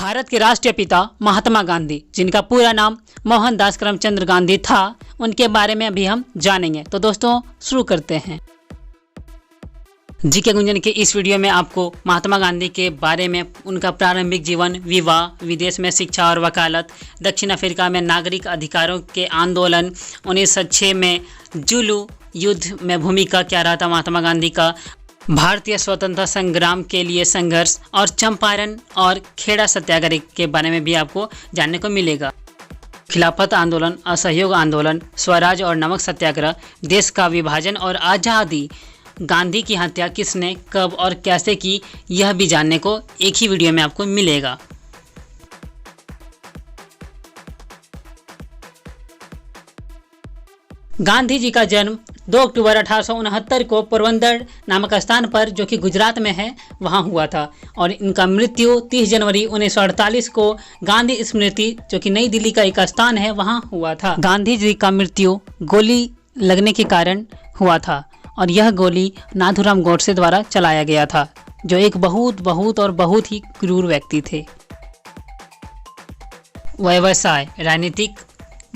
भारत के राष्ट्रीय पिता महात्मा गांधी, जिनका पूरा नाम मोहनदास करमचंद गांधी था, उनके बारे में अभी हम जानेंगे। तो दोस्तों शुरू करते हैं। जीके गुंजन के इस वीडियो में आपको महात्मा गांधी के बारे में, उनका प्रारंभिक जीवन, विवाह, विदेश में शिक्षा और वकालत, दक्षिण अफ्रीका में नागरिक अधिकारों के आंदोलन, 1906 में जुलू युद्ध में भूमिका क्या रहा था महात्मा गांधी का, भारतीय स्वतंत्रता संग्राम के लिए संघर्ष और चंपारण और खेड़ा सत्याग्रह के बारे में भी आपको जानने को मिलेगा। खिलाफत आंदोलन, असहयोग आंदोलन, स्वराज और नमक सत्याग्रह, देश का विभाजन और आज़ादी, गांधी की हत्या किसने, कब और कैसे की, यह भी जानने को एक ही वीडियो में आपको मिलेगा। गांधी जी का जन्म 2 अक्टूबर 1869 को पोरबंदर नामक स्थान पर, जो कि गुजरात में है, वहां हुआ था और इनका मृत्यु 30 जनवरी 1948 को गांधी स्मृति, जो कि नई दिल्ली का एक स्थान है, वहां हुआ था। गांधी जी का मृत्यु गोली लगने के कारण हुआ था और यह गोली नाथूराम गोडसे द्वारा चलाया गया था, जो एक बहुत ही क्रूर व्यक्ति थे। व्यवसाय, राजनीतिक,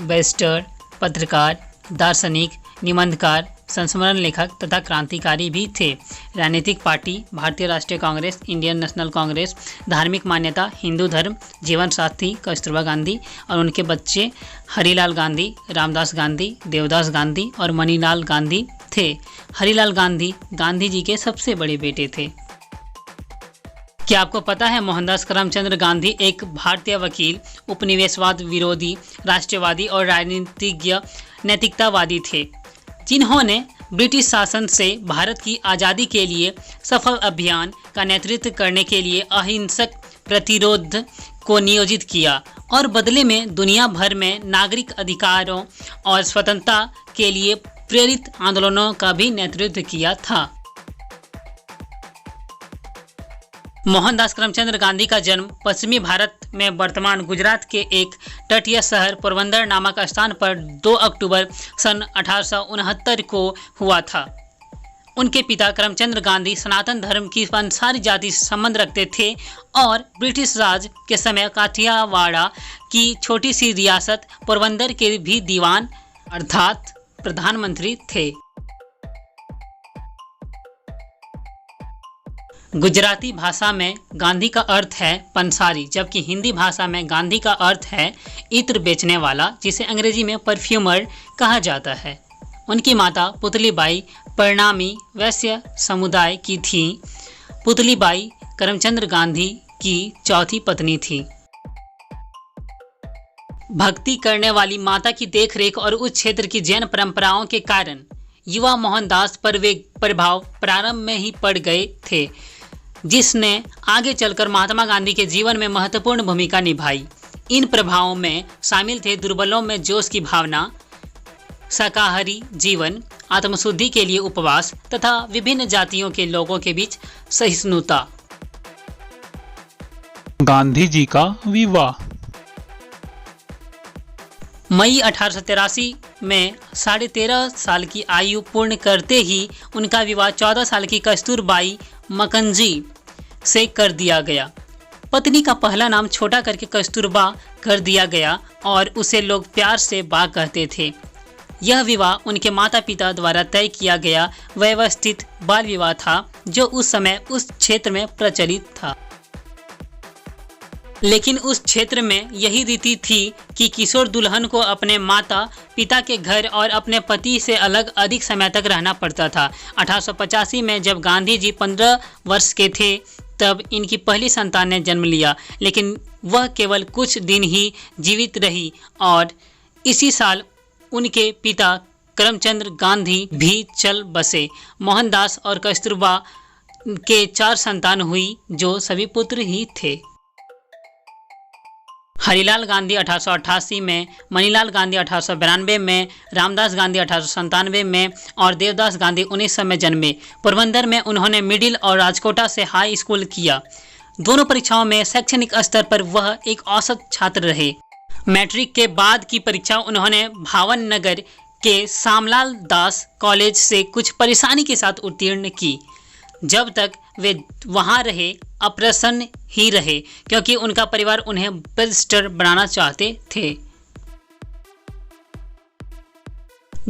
बैरिस्टर, पत्रकार, दार्शनिक, निबंधकार, संस्मरण लेखक तथा क्रांतिकारी भी थे। राजनीतिक पार्टी भारतीय राष्ट्रीय कांग्रेस, इंडियन नेशनल कांग्रेस। धार्मिक मान्यता हिंदू धर्म। जीवन साथी कस्तूरबा गांधी और उनके बच्चे हरिलाल गांधी, रामदास गांधी, देवदास गांधी और मणिलाल गांधी थे। हरिलाल गांधी गांधी जी के सबसे बड़े बेटे थे। क्या आपको पता है मोहनदास करमचंद गांधी एक भारतीय वकील, उपनिवेशवाद विरोधी, राष्ट्रवादी और राजनीतिज्ञ, नैतिकतावादी थे, जिन्होंने ब्रिटिश शासन से भारत की आज़ादी के लिए सफल अभियान का नेतृत्व करने के लिए अहिंसक प्रतिरोध को नियोजित किया और बदले में दुनिया भर में नागरिक अधिकारों और स्वतंत्रता के लिए प्रेरित आंदोलनों का भी नेतृत्व किया था। मोहनदास करमचंद गांधी का जन्म पश्चिमी भारत में वर्तमान गुजरात के एक तटीय शहर पोरबंदर नामक स्थान पर 2 अक्टूबर सन 1869 को हुआ था। उनके पिता करमचंद गांधी सनातन धर्म की अंसारी जाति से संबंध रखते थे और ब्रिटिश राज के समय काठियावाड़ की छोटी सी रियासत पोरबंदर के भी दीवान अर्थात प्रधानमंत्री थे। गुजराती भाषा में गांधी का अर्थ है पंसारी, जबकि हिंदी भाषा में गांधी का अर्थ है इत्र बेचने वाला, जिसे अंग्रेजी में परफ्यूमर कहा जाता है। उनकी माता पुतलीबाई परिणामी वैश्य समुदाय की थी। पुतलीबाई करमचंद गांधी की चौथी पत्नी थी। भक्ति करने वाली माता की देखरेख और उस क्षेत्र की जैन परंपराओं के कारण युवा मोहनदास पर वे प्रभाव प्रारंभ में ही पड़ गए थे, जिसने आगे चलकर महात्मा गांधी के जीवन में महत्वपूर्ण भूमिका निभाई। इन प्रभावों में शामिल थे दुर्बलों में जोश की भावना, शाकाहारी जीवन, आत्मशुद्धि के लिए उपवास तथा विभिन्न जातियों के लोगों के बीच सहिष्णुता। गांधी जी का विवाह मई 1883 में 13.5 साल की आयु पूर्ण करते ही उनका विवाह 14 साल की कस्तूरबाई मकंजी से कर दिया गया। पत्नी का पहला नाम छोटा करके कस्तूरबा कर दिया गया और उसे लोग प्यार से बा कहते थे। यह विवाह उनके माता पिता द्वारा तय किया गया व्यवस्थित बाल विवाह था, जो उस समय उस क्षेत्र में प्रचलित था। लेकिन उस क्षेत्र में यही रीति थी कि किशोर दुल्हन को अपने माता पिता के घर और अपने पति से अलग अधिक समय तक रहना पड़ता था। 1885 में जब गांधी जी 15 वर्ष के थे, तब इनकी पहली संतान ने जन्म लिया, लेकिन वह केवल कुछ दिन ही जीवित रही और इसी साल उनके पिता करमचंद गांधी भी चल बसे। मोहनदास और कस्तूरबा के 4 संतान हुई, जो सभी पुत्र ही थे। हरिलाल गांधी 1888 में, मणिलाल गांधी 1892 में, रामदास गांधी 1897 में और देवदास गांधी 1900 में जन्मे। पोरबंदर में उन्होंने मिडिल और राजकोटा से हाई स्कूल किया। दोनों परीक्षाओं में शैक्षणिक स्तर पर वह एक औसत छात्र रहे। मैट्रिक के बाद की परीक्षा उन्होंने भावन नगर के श्यामलाल दास कॉलेज से कुछ परेशानी के साथ उत्तीर्ण की। जब तक वे वहां रहे अप्रसन्न ही रहे, क्योंकि उनका परिवार उन्हें बैरिस्टर बनाना चाहते थे।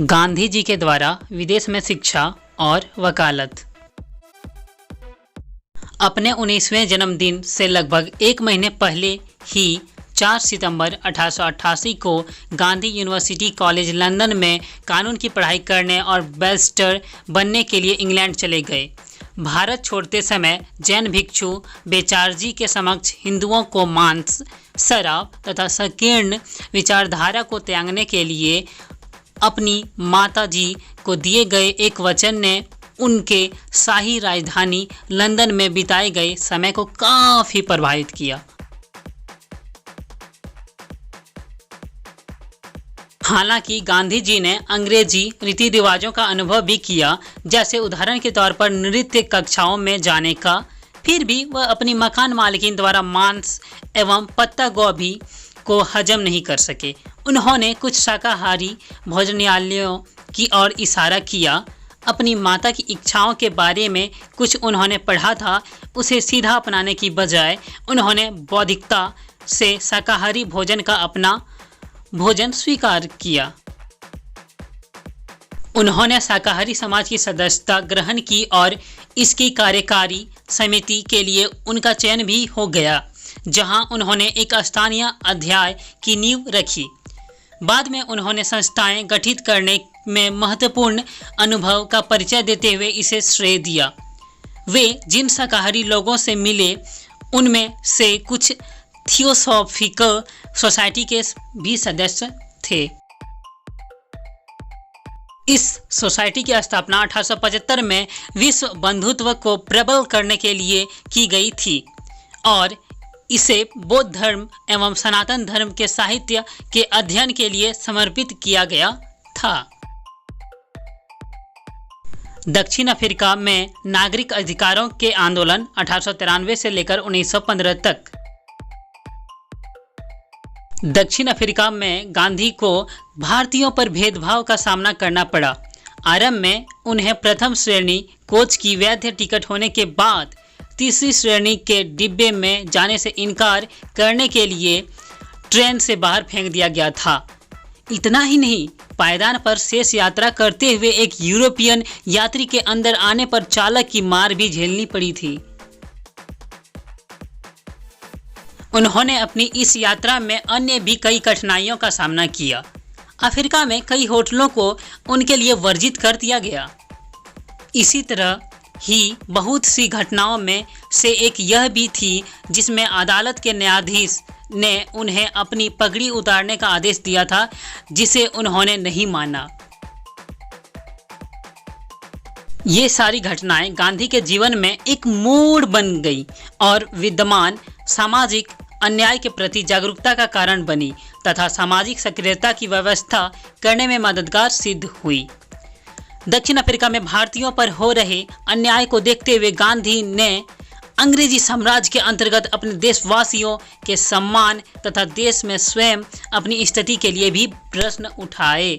गांधी जी के द्वारा विदेश में शिक्षा और वकालत। अपने 19वें जन्मदिन से लगभग एक महीने पहले ही 4 सितंबर 1888 को गांधी यूनिवर्सिटी कॉलेज लंदन में कानून की पढ़ाई करने और बैरिस्टर बनने के लिए इंग्लैंड चले गए। भारत छोड़ते समय जैन भिक्षु बेचार्जी के समक्ष हिंदुओं को मांस, शराब तथा संकीर्ण विचारधारा को त्यागने के लिए अपनी माता जी को दिए गए एक वचन ने उनके शाही राजधानी लंदन में बिताए गए समय को काफी प्रभावित किया। हालांकि गांधी जी ने अंग्रेजी रीति रिवाजों का अनुभव भी किया, जैसे उदाहरण के तौर पर नृत्य कक्षाओं में जाने का, फिर भी वह अपनी मकान मालिकिन द्वारा मांस एवं पत्ता गोभी को हजम नहीं कर सके। उन्होंने कुछ शाकाहारी भोजनालयों की ओर इशारा किया। अपनी माता की इच्छाओं के बारे में कुछ उन्होंने पढ़ा था, उसे सीधा अपनाने की बजाय उन्होंने बौद्धिकता से शाकाहारी भोजन का अपना भोजन स्वीकार किया। उन्होंने शाकाहारी समाज की सदस्यता ग्रहण की और इसकी कार्यकारी समिति के लिए उनका चयन भी हो गया, जहां उन्होंने एक स्थानीय अध्याय की नींव रखी। बाद में उन्होंने संस्थाएं गठित करने में महत्वपूर्ण अनुभव का परिचय देते हुए इसे श्रेय दिया। वे जिन शाकाहारी लोगों से मिले उनमें से कुछ थियोसॉफिकल सोसाइटी के भी सदस्य थे। इस सोसाइटी की स्थापना 1875 में विश्व बंधुत्व को प्रबल करने के लिए की गई थी और इसे बौद्ध धर्म एवं सनातन धर्म के साहित्य के अध्ययन के लिए समर्पित किया गया था। दक्षिण अफ्रीका में नागरिक अधिकारों के आंदोलन 1893 से लेकर 1915 तक। दक्षिण अफ्रीका में गांधी को भारतीयों पर भेदभाव का सामना करना पड़ा। आरंभ में उन्हें प्रथम श्रेणी कोच की वैध टिकट होने के बाद तीसरी श्रेणी के डिब्बे में जाने से इनकार करने के लिए ट्रेन से बाहर फेंक दिया गया था। इतना ही नहीं, पायदान पर शेष यात्रा करते हुए एक यूरोपियन यात्री के अंदर आने पर चालक की मार भी झेलनी पड़ी थी। उन्होंने अपनी इस यात्रा में अन्य भी कई कठिनाइयों का सामना किया। अफ्रीका में कई होटलों को उनके लिए वर्जित कर दिया गया। इसी तरह ही बहुत सी घटनाओं में से एक यह भी थी जिसमें अदालत के न्यायाधीश ने उन्हें अपनी पगड़ी उतारने का आदेश दिया था, जिसे उन्होंने नहीं माना। ये सारी घटनाएं गांधी के जीवन में एक मोड़ बन गई और विद्यमान सामाजिक अन्याय के प्रति जागरूकता का कारण बनी तथा सामाजिक सक्रियता की व्यवस्था करने में मददगार सिद्ध हुई। दक्षिण अफ्रीका में भारतीयों पर हो रहे अन्याय को देखते हुए गांधी ने अंग्रेजी साम्राज्य के अंतर्गत अपने देशवासियों के सम्मान तथा देश में स्वयं अपनी स्थिति के लिए भी प्रश्न उठाए।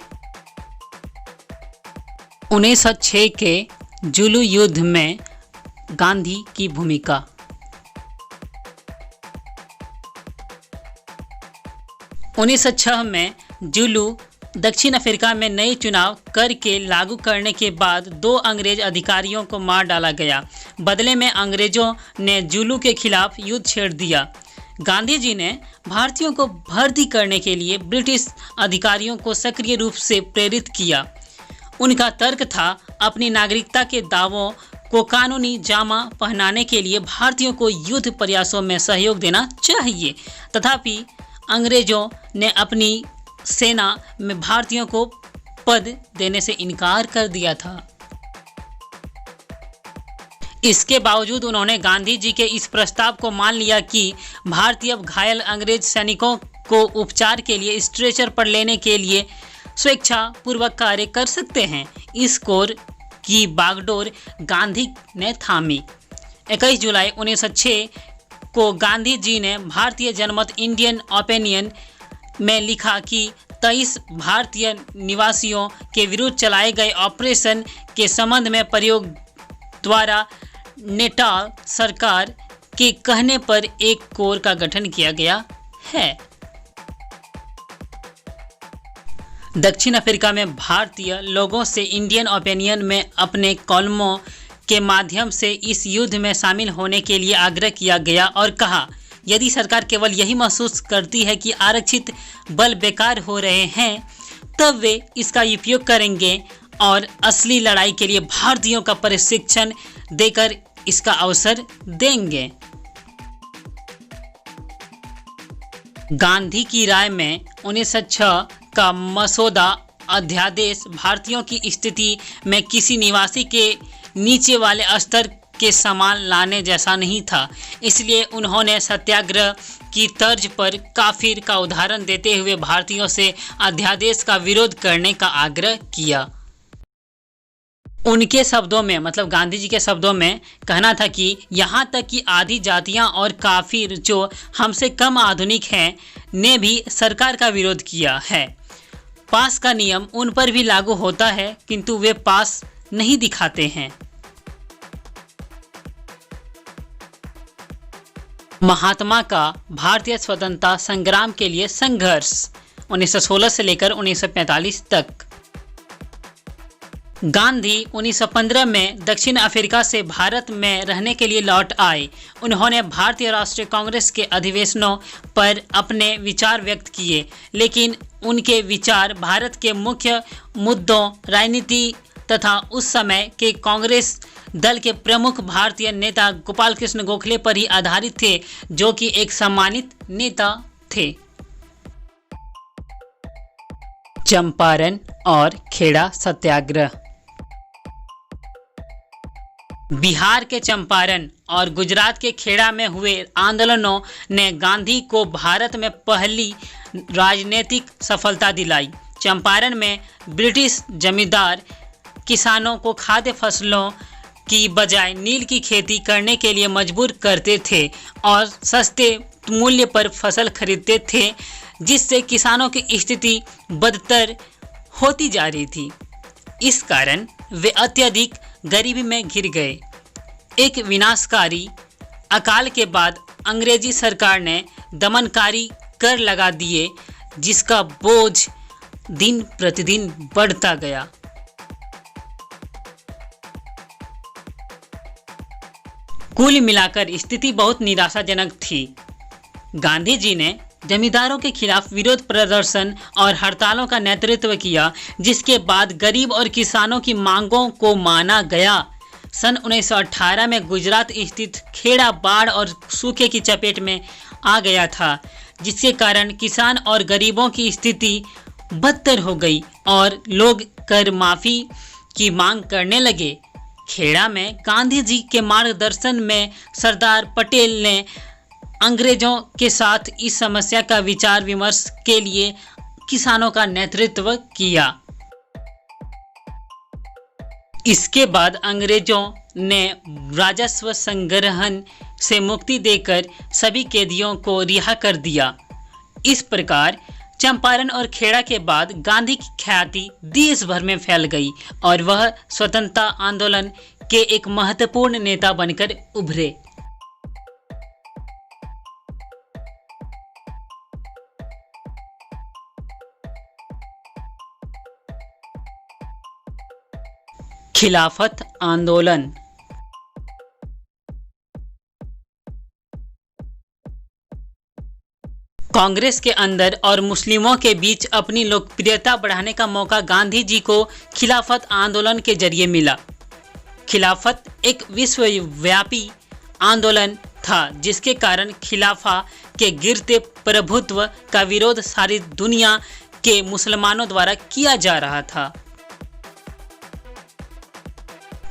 1906 के जुलू युद्ध में गांधी की भूमिका। 1906 में जुलू दक्षिण अफ्रीका में नए चुनाव कर के लागू करने के बाद 2 अंग्रेज अधिकारियों को मार डाला गया। बदले में अंग्रेजों ने जुलू के खिलाफ युद्ध छेड़ दिया। गांधी जी ने भारतीयों को भर्ती करने के लिए ब्रिटिश अधिकारियों को सक्रिय रूप से प्रेरित किया। उनका तर्क था अपनी नागरिकता के दावों को कानूनी जामा पहनाने के लिए भारतीयों को युद्ध प्रयासों में सहयोग देना चाहिए। तथापि अंग्रेजों ने अपनी सेना में भारतीयों को पद देने से इनकार कर दिया था। इसके बावजूद उन्होंने गांधी जी के इस प्रस्ताव को मान लिया कि भारतीय घायल अंग्रेज सैनिकों को उपचार के लिए स्ट्रेचर पर लेने के लिए स्वेच्छा पूर्वक कार्य कर सकते हैं। इस कोर की बागडोर गांधी ने थामी। 21 जुलाई 1906 को गांधी जी ने भारतीय जनमत इंडियन ओपिनियन में लिखा कि 23 भारतीय निवासियों के विरुद्ध चलाए गए ऑपरेशन के संबंध में प्रयोग द्वारा नेटाल सरकार के कहने पर एक कोर का गठन किया गया है। दक्षिण अफ्रीका में भारतीय लोगों से इंडियन ओपिनियन में अपने कॉलमों के माध्यम से इस युद्ध में शामिल होने के लिए आग्रह किया गया और कहा, यदि सरकार केवल यही महसूस करती है कि आरक्षित बल बेकार हो रहे हैं, तब वे इसका उपयोग करेंगे और असली लड़ाई के लिए भारतीयों का प्रशिक्षण देकर इसका अवसर देंगे। गांधी की राय में 1906 का मसौदा अध्यादेश भारतीयों की स्थिति में किसी निवासी के नीचे वाले स्तर के समान लाने जैसा नहीं था। इसलिए उन्होंने सत्याग्रह की तर्ज पर काफिर का उदाहरण देते हुए भारतीयों से अध्यादेश का विरोध करने का आग्रह किया। उनके शब्दों में, मतलब गांधी जी के शब्दों में कहना था कि यहाँ तक कि आधी जातियाँ और काफिर जो हमसे कम आधुनिक हैं ने भी सरकार का विरोध किया है। पास का नियम उन पर भी लागू होता है, किंतु वे पास नहीं दिखाते हैं। महात्मा का भारतीय स्वतंत्रता संग्राम के लिए संघर्ष 1916 से लेकर 1945 तक। गांधी 1915 में दक्षिण अफ्रीका से भारत में रहने के लिए लौट आए। उन्होंने भारतीय राष्ट्रीय कांग्रेस के अधिवेशनों पर अपने विचार व्यक्त किए, लेकिन उनके विचार भारत के मुख्य मुद्दों, राजनीति तथा उस समय के कांग्रेस दल के प्रमुख भारतीय नेता गोपाल कृष्ण गोखले पर ही आधारित थे, जो कि एक सम्मानित नेता थे। चंपारण और खेड़ा सत्याग्रह। बिहार के चंपारण और गुजरात के खेड़ा में हुए आंदोलनों ने गांधी को भारत में पहली राजनीतिक सफलता दिलाई। चंपारण में ब्रिटिश जमींदार किसानों को खाद्य फसलों की बजाय नील की खेती करने के लिए मजबूर करते थे और सस्ते मूल्य पर फसल खरीदते थे, जिससे किसानों की स्थिति बदतर होती जा रही थी। इस कारण वे अत्यधिक गरीबी में घिर गए। एक विनाशकारी अकाल के बाद अंग्रेजी सरकार ने दमनकारी कर लगा दिए, जिसका बोझ दिन प्रतिदिन बढ़ता गया। कुल मिलाकर स्थिति बहुत निराशाजनक थी। गांधी जी ने जमींदारों के खिलाफ विरोध प्रदर्शन और हड़तालों का नेतृत्व किया, जिसके बाद गरीब और किसानों की मांगों को माना गया। सन 1918 में गुजरात स्थित खेड़ा बाढ़ और सूखे की चपेट में आ गया था, जिसके कारण किसान और गरीबों की स्थिति बदतर हो गई और लोग कर माफी की मांग करने लगे। खेड़ा में गांधी जी के मार्गदर्शन में सरदार पटेल ने अंग्रेजों के साथ इस समस्या का विचार विमर्श के लिए किसानों का नेतृत्व किया। इसके बाद अंग्रेजों ने राजस्व संग्रहण से मुक्ति देकर सभी कैदियों को रिहा कर दिया। इस प्रकार चंपारण और खेड़ा के बाद गांधी की ख्याति देश भर में फैल गई और वह स्वतंत्रता आंदोलन के एक महत्वपूर्ण नेता बनकर उभरे। खिलाफत आंदोलन। कांग्रेस के अंदर और मुस्लिमों के बीच अपनी लोकप्रियता बढ़ाने का मौका गांधी जी को खिलाफत आंदोलन के जरिए मिला। खिलाफत एक विश्वव्यापी आंदोलन था, जिसके कारण खिलाफा के गिरते प्रभुत्व का विरोध सारी दुनिया के मुसलमानों द्वारा किया जा रहा था।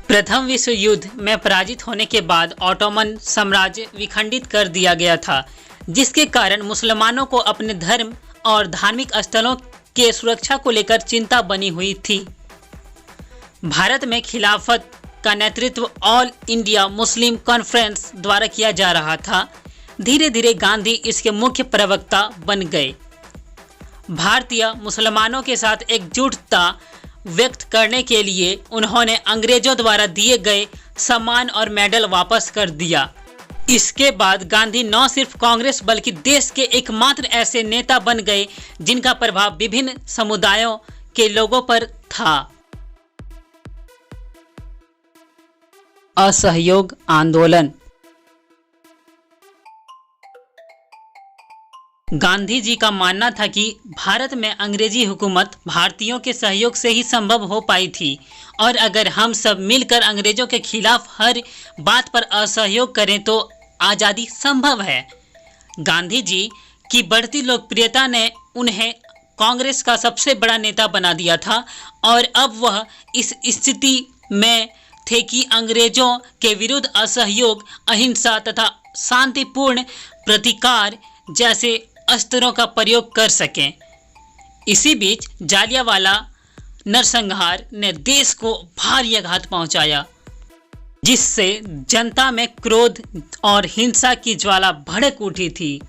प्रथम विश्व युद्ध में पराजित होने के बाद ऑटोमन साम्राज्य विखंडित कर दिया गया था, जिसके कारण मुसलमानों को अपने धर्म और धार्मिक स्थलों के सुरक्षा को लेकर चिंता बनी हुई थी। भारत में खिलाफत का नेतृत्व ऑल इंडिया मुस्लिम कॉन्फ्रेंस द्वारा किया जा रहा था। धीरे धीरे गांधी इसके मुख्य प्रवक्ता बन गए। भारतीय मुसलमानों के साथ एकजुटता व्यक्त करने के लिए उन्होंने अंग्रेजों द्वारा दिए गए सम्मान और मेडल वापस कर दिया। इसके बाद गांधी न सिर्फ कांग्रेस बल्कि देश के एकमात्र ऐसे नेता बन गए जिनका प्रभाव विभिन्न समुदायों के लोगों पर था। असहयोग आंदोलन। गांधी जी का मानना था कि भारत में अंग्रेजी हुकूमत भारतीयों के सहयोग से ही संभव हो पाई थी और अगर हम सब मिलकर अंग्रेजों के खिलाफ हर बात पर असहयोग करें तो आज़ादी संभव है। गांधी जी की बढ़ती लोकप्रियता ने उन्हें कांग्रेस का सबसे बड़ा नेता बना दिया था और अब वह इस स्थिति में थे कि अंग्रेजों के विरुद्ध असहयोग, अहिंसा तथा शांतिपूर्ण प्रतिकार जैसे अस्त्रों का प्रयोग कर सकें। इसी बीच जालियांवाला नरसंहार ने देश को भारी आघात पहुंचाया, जिससे जनता में क्रोध और हिंसा की ज्वाला भड़क उठी थी।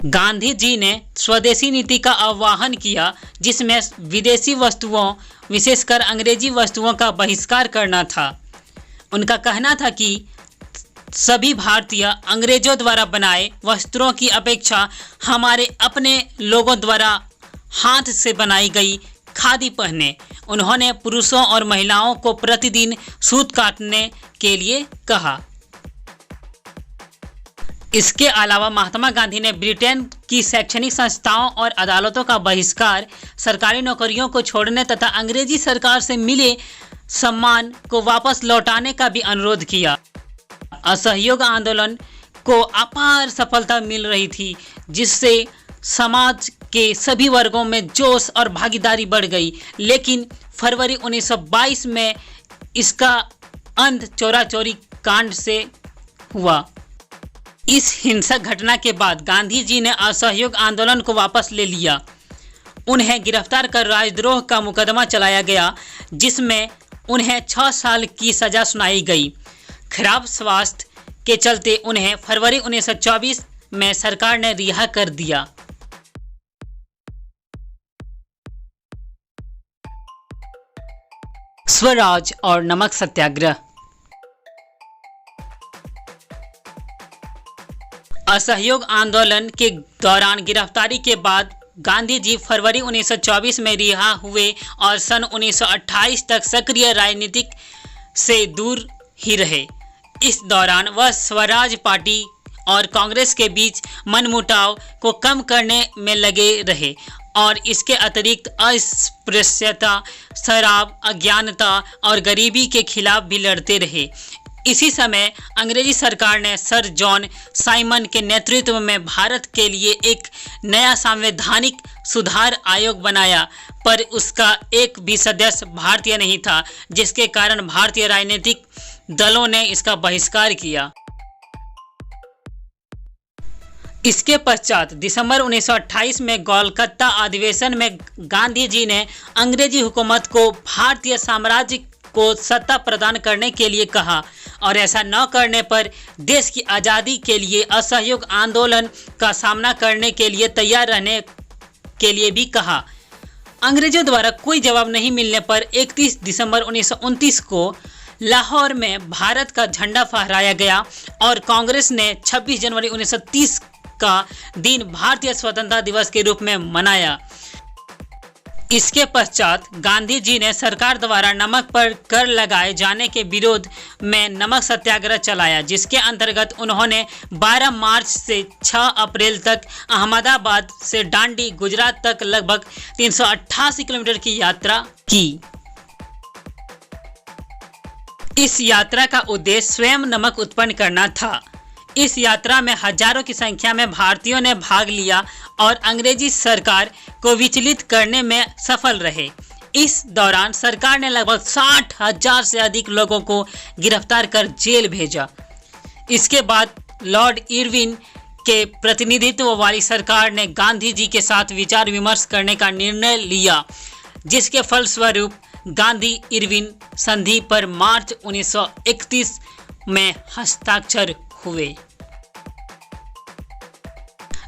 गांधी जी ने स्वदेशी नीति का आह्वान किया, जिसमें विदेशी वस्तुओं विशेषकर अंग्रेजी वस्तुओं का बहिष्कार करना था। उनका कहना था कि सभी भारतीय अंग्रेजों द्वारा बनाए वस्त्रों की अपेक्षा हमारे अपने लोगों द्वारा हाथ से बनाई गई खादी पहने। उन्होंने पुरुषों और महिलाओं को प्रतिदिन सूत काटने के लिए कहा। इसके अलावा महात्मा गांधी ने ब्रिटेन की शैक्षणिक संस्थाओं और अदालतों का बहिष्कार, सरकारी नौकरियों को छोड़ने तथा अंग्रेजी सरकार से मिले सम्मान को वापस लौटाने का भी अनुरोध किया। असहयोग आंदोलन को अपार सफलता मिल रही थी, जिससे समाज के सभी वर्गों में जोश और भागीदारी बढ़ गई। लेकिन फरवरी 1922 में इसका अंत चोरी कांड से हुआ। इस हिंसक घटना के बाद गांधी जी ने असहयोग आंदोलन को वापस ले लिया। उन्हें गिरफ्तार कर राजद्रोह का मुकदमा चलाया गया, जिसमें उन्हें 6 साल की सजा सुनाई गई। खराब स्वास्थ्य के चलते उन्हें फरवरी 1924 में सरकार ने रिहा कर दिया। स्वराज और नमक सत्याग्रह। असहयोग आंदोलन के दौरान गिरफ्तारी के बाद गांधी जी फरवरी 1924 में रिहा हुए और सन 1928 तक सक्रिय राजनीति से दूर ही रहे। इस दौरान वह स्वराज पार्टी और कांग्रेस के बीच मनमुटाव को कम करने में लगे रहे और इसके अतिरिक्त अस्पृश्यता, शराब, अज्ञानता और गरीबी के खिलाफ भी लड़ते रहे। इसी समय अंग्रेजी सरकार ने सर जॉन साइमन के नेतृत्व में भारत के लिए एक नया संवैधानिक सुधार आयोग बनाया, पर उसका एक भी सदस्य भारतीय नहीं था, जिसके कारण भारतीय राजनीतिक दलों ने इसका बहिष्कार किया। इसके पश्चात दिसंबर 1928 में कोलकाता अधिवेशन में गांधी जी ने अंग्रेजी हुकूमत को भारतीय साम्राज्य को सत्ता प्रदान करने के लिए कहा और ऐसा न करने पर देश की आज़ादी के लिए असहयोग आंदोलन का सामना करने के लिए तैयार रहने के लिए भी कहा। अंग्रेजों द्वारा कोई जवाब नहीं मिलने पर 31 दिसंबर 1929 को लाहौर में भारत का झंडा फहराया गया और कांग्रेस ने 26 जनवरी 1930 का दिन भारतीय स्वतंत्रता दिवस के रूप में मनाया। इसके पश्चात गांधी जी ने सरकार द्वारा नमक पर कर लगाए जाने के विरोध में नमक सत्याग्रह चलाया, जिसके अंतर्गत उन्होंने 12 मार्च से 6 अप्रैल तक अहमदाबाद से डांडी, गुजरात तक लगभग 388 किलोमीटर की यात्रा की। इस यात्रा का उद्देश्य स्वयं नमक उत्पन्न करना था। इस यात्रा में हजारों की संख्या में भारतीयों ने भाग लिया और अंग्रेजी सरकार को विचलित करने में सफल रहे। इस दौरान सरकार ने लगभग 60,000 से अधिक लोगों को गिरफ्तार कर जेल भेजा। इसके बाद लॉर्ड इरविन के प्रतिनिधित्व वाली सरकार ने गांधी जी के साथ विचार विमर्श करने का निर्णय लिया, जिसके फलस्वरूप गांधी इरविन संधि पर मार्च 1931 में हस्ताक्षर हुए।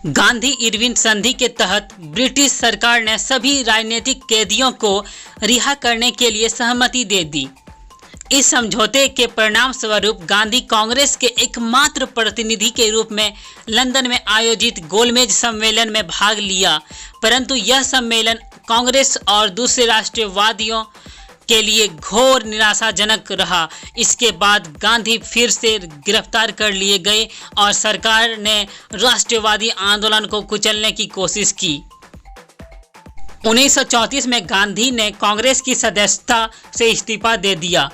गांधी इरविन संधि के तहत ब्रिटिश सरकार ने सभी राजनीतिक कैदियों को रिहा करने के लिए सहमति दे दी। इस समझौते के परिणाम स्वरूप गांधी कांग्रेस के एकमात्र प्रतिनिधि के रूप में लंदन में आयोजित गोलमेज सम्मेलन में भाग लिया, परंतु यह सम्मेलन कांग्रेस और दूसरे राष्ट्रवादियों के लिए घोर निराशाजनक रहा। इसके बाद गांधी फिर से गिरफ्तार कर लिए गए और सरकार ने राष्ट्रवादी आंदोलन को कुचलने की कोशिश की। 1934 में गांधी ने कांग्रेस की सदस्यता से इस्तीफा दे दिया।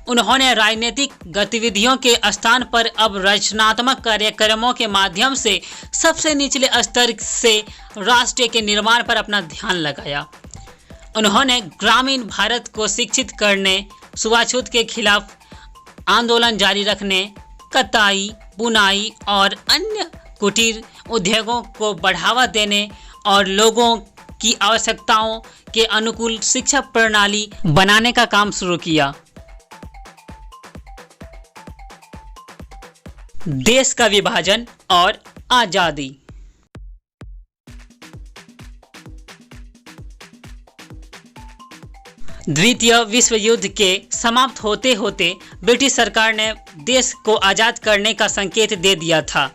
उन्होंने राजनीतिक गतिविधियों के स्थान पर अब रचनात्मक कार्यक्रमों के माध्यम से सबसे निचले स्तर से राष्ट्र के निर्माण पर अपना ध्यान लगाया। उन्होंने ग्रामीण भारत को शिक्षित करने, छुआछूत के खिलाफ आंदोलन जारी रखने, कताई, बुनाई और अन्य कुटीर उद्योगों को बढ़ावा देने और लोगों की आवश्यकताओं के अनुकूल शिक्षा प्रणाली बनाने का काम शुरू किया। देश का विभाजन और आजादी। द्वितीय विश्व युद्ध के समाप्त होते होते ब्रिटिश सरकार ने देश को आज़ाद करने का संकेत दे दिया था।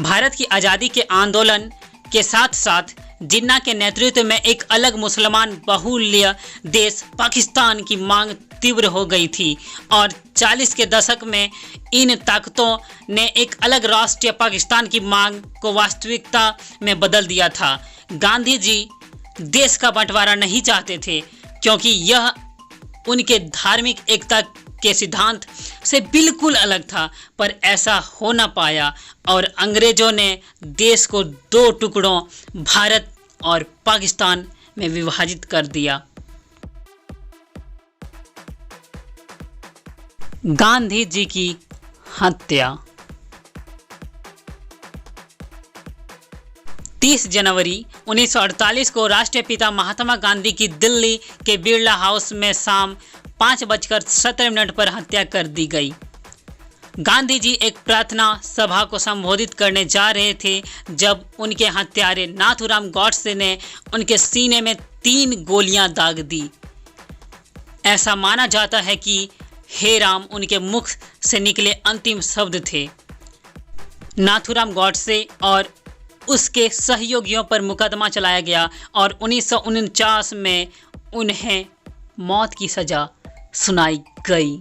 भारत की आज़ादी के आंदोलन के साथ साथ जिन्ना के नेतृत्व में एक अलग मुसलमान बहुल्य देश पाकिस्तान की मांग तीव्र हो गई थी और 40 के दशक में इन ताकतों ने एक अलग राष्ट्रीय पाकिस्तान की मांग को वास्तविकता में बदल दिया था। गांधी जी देश का बंटवारा नहीं चाहते थे क्योंकि यह उनके धार्मिक एकता के सिद्धांत से बिल्कुल अलग था, पर ऐसा हो न पाया और अंग्रेजों ने देश को दो टुकड़ों भारत और पाकिस्तान में विभाजित कर दिया। गांधी जी की हत्या। 30 जनवरी 1948 को राष्ट्रपिता महात्मा गांधी की दिल्ली के बिरला हाउस में शाम 5:17 पर हत्या कर दी गई। गांधी जी एक प्रार्थना सभा को संबोधित करने जा रहे थे जब उनके हत्यारे नाथूराम गॉडसे ने उनके सीने में 3 गोलियां दाग दी। ऐसा माना जाता है कि हे राम उनके मुख से निकले अंतिम शब्द थे। नाथूराम गॉडसे और उसके सहयोगियों पर मुकदमा चलाया गया और 1949 में उन्हें मौत की सजा सुनाई गई।